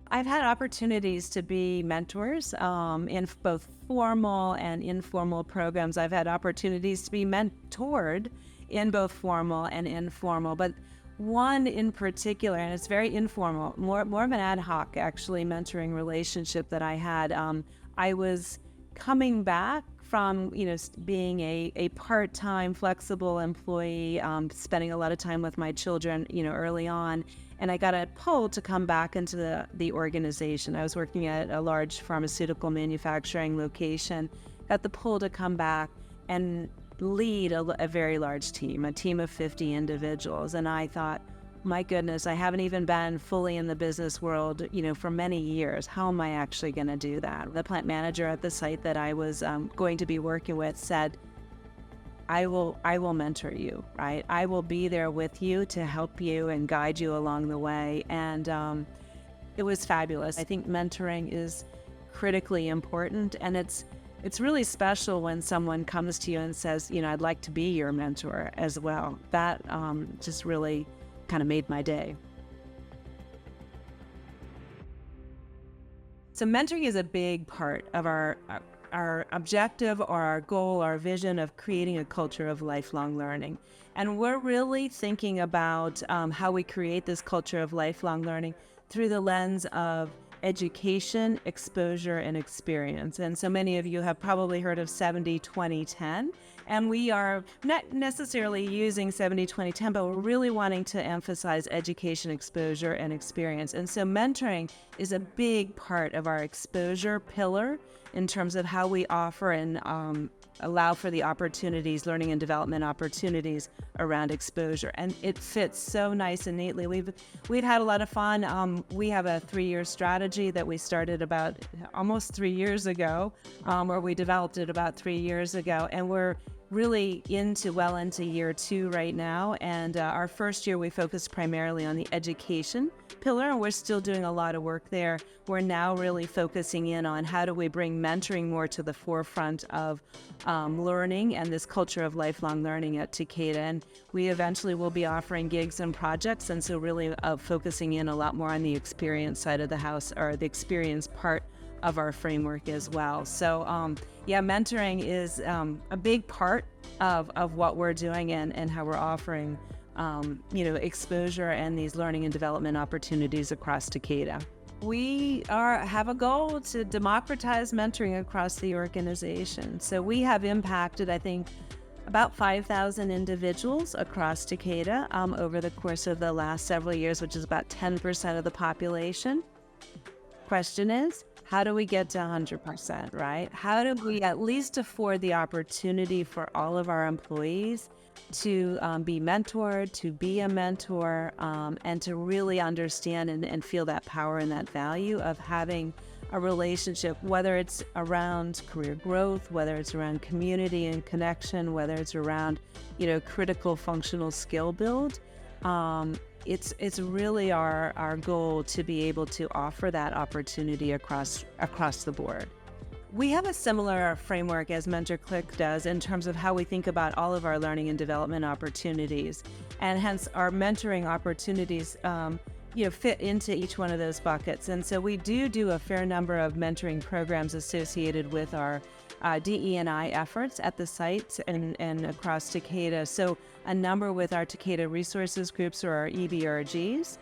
I've had opportunities to be mentors in both formal and informal programs. I've had opportunities to be mentored in both formal and informal, but one in particular, and it's very informal, more of an ad hoc actually mentoring relationship that I had. I was coming back from being a part-time flexible employee, spending a lot of time with my children early on, and I got a pull to come back into the organization. I was working at a large pharmaceutical manufacturing location, got the pull to come back and lead a very large team, a team of 50 individuals. And I thought, my goodness, I haven't even been fully in the business world, for many years. How am I actually going to do that? The plant manager at the site that I was going to be working with said, I will mentor you, right? I will be there with you to help you and guide you along the way. And it was fabulous. I think mentoring is critically important, and it's really special when someone comes to you and says, I'd like to be your mentor as well. That just really kind of made my day. So mentoring is a big part of our objective or our goal, our vision of creating a culture of lifelong learning. And we're really thinking about how we create this culture of lifelong learning through the lens of education, exposure, and experience. And so many of you have probably heard of 70-20-10. And we are not necessarily using 70-20-10, but we're really wanting to emphasize education, exposure, and experience. And so mentoring is a big part of our exposure pillar in terms of how we offer and allow for the opportunities, learning and development opportunities around exposure. And it fits so nice and neatly. We've had a lot of fun. We have a 3-year strategy that we started about almost 3 years ago, or we developed it about 3 years ago. And we're really well into year 2 right now. And our first year, we focused primarily on the education pillar, and we're still doing a lot of work there. We're now really focusing in on how do we bring mentoring more to the forefront of learning and this culture of lifelong learning at Takeda. And we eventually will be offering gigs and projects, and so really focusing in a lot more on the experience side of the house, or the experience part of our framework as well. So mentoring is a big part of what we're doing and how we're offering exposure and these learning and development opportunities across Takeda. We have a goal to democratize mentoring across the organization. So we have impacted, I think, about 5,000 individuals across Takeda over the course of the last several years, which is about 10% of the population. Question is, how do we get to 100%, right? How do we at least afford the opportunity for all of our employees to be mentored, to be a mentor, and to really understand and feel that power and that value of having a relationship, whether it's around career growth, whether it's around community and connection, whether it's around, critical functional skill build. It's really our goal to be able to offer that opportunity across the board. We have a similar framework as MentorClick does in terms of how we think about all of our learning and development opportunities, and hence our mentoring opportunities fit into each one of those buckets. And so we do a fair number of mentoring programs associated with our DE&I efforts at the sites and across Takeda. So a number with our Takeda resources groups, or our EBRGs.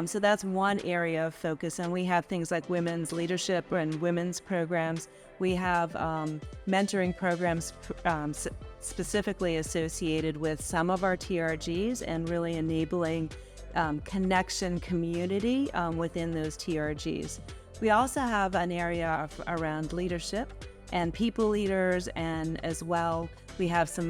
So that's one area of focus. And we have things like women's leadership and women's programs. We have mentoring programs specifically associated with some of our TRGs and really enabling connection community within those TRGs. We also have an area around leadership and people leaders, and as well, we have some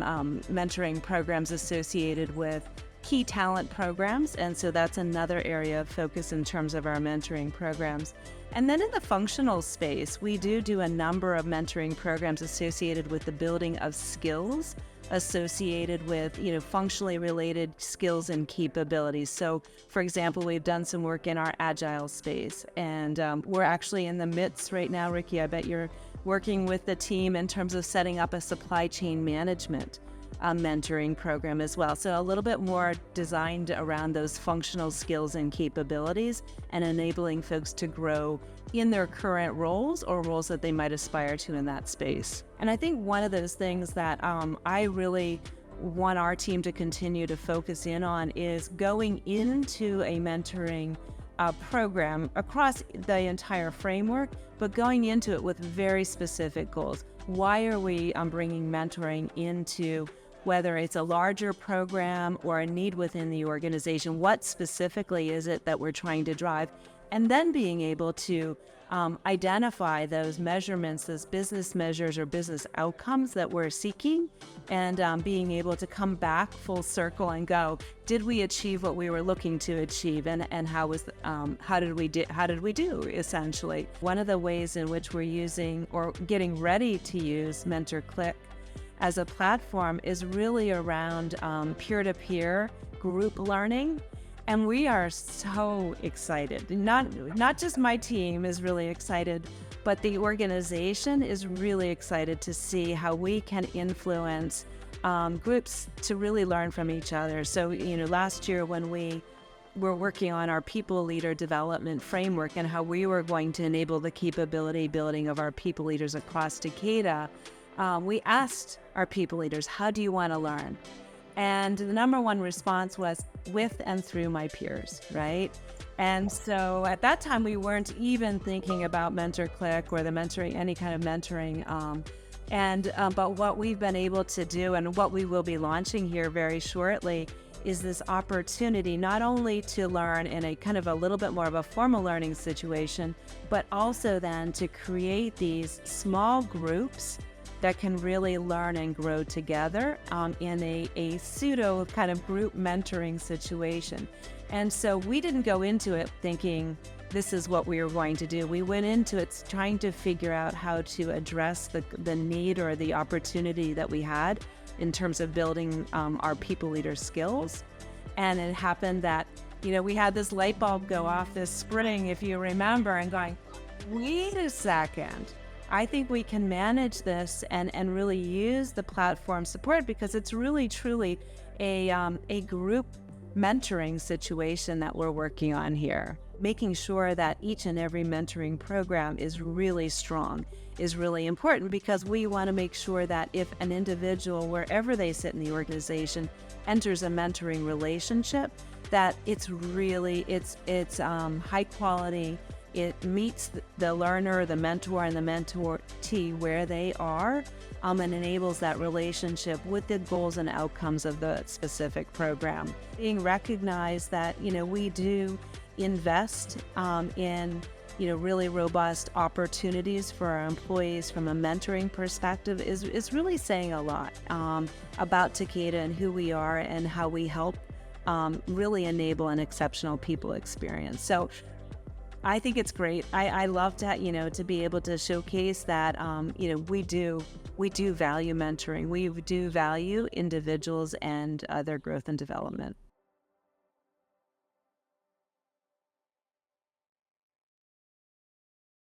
mentoring programs associated with key talent programs, and so that's another area of focus in terms of our mentoring programs. And then in the functional space, we do a number of mentoring programs associated with the building of skills associated with, functionally related skills and capabilities. So, for example, we've done some work in our agile space, and we're actually in the midst right now, Ricky, I bet you're working with the team in terms of setting up a supply chain management mentoring program as well. So a little bit more designed around those functional skills and capabilities and enabling folks to grow in their current roles or roles that they might aspire to in that space. And I think one of those things that I really want our team to continue to focus in on is going into a mentoring program across the entire framework, but going into it with very specific goals. Why are we bringing mentoring into, whether it's a larger program or a need within the organization? What specifically is it that we're trying to drive? And then being able to identify those measurements, those business measures or business outcomes that we're seeking, and being able to come back full circle and go, did we achieve what we were looking to achieve, and how did we do essentially? One of the ways in which we're using or getting ready to use MentorClick as a platform is really around peer-to-peer group learning. And we are so excited. Not just my team is really excited, but the organization is really excited to see how we can influence groups to really learn from each other. So, last year when we were working on our people leader development framework and how we were going to enable the capability building of our people leaders across Takeda, we asked our people leaders, how do you want to learn? And the number one response was with and through my peers, right? And so at that time, we weren't even thinking about MentorClick or the mentoring, any kind of mentoring. But what we've been able to do and what we will be launching here very shortly is this opportunity not only to learn in a kind of a little bit more of a formal learning situation, but also then to create these small groups that can really learn and grow together in a pseudo kind of group mentoring situation. And so we didn't go into it thinking this is what we were going to do. We went into it trying to figure out how to address the need or the opportunity that we had in terms of building our people leader skills. And it happened that, we had this light bulb go off this spring, if you remember, and going, wait a second. I think we can manage this and really use the platform support, because it's really truly a group mentoring situation that we're working on here. Making sure that each and every mentoring program is really strong is really important, because we want to make sure that if an individual, wherever they sit in the organization, enters a mentoring relationship, that it's high quality. It meets the learner, the mentor, and the mentoree where they are, and enables that relationship with the goals and outcomes of the specific program. Being recognized that, we do invest in, really robust opportunities for our employees from a mentoring perspective is really saying a lot about Takeda and who we are and how we help really enable an exceptional people experience. So I think it's great. I love to, to be able to showcase that, we do value mentoring. We do value individuals and their growth and development.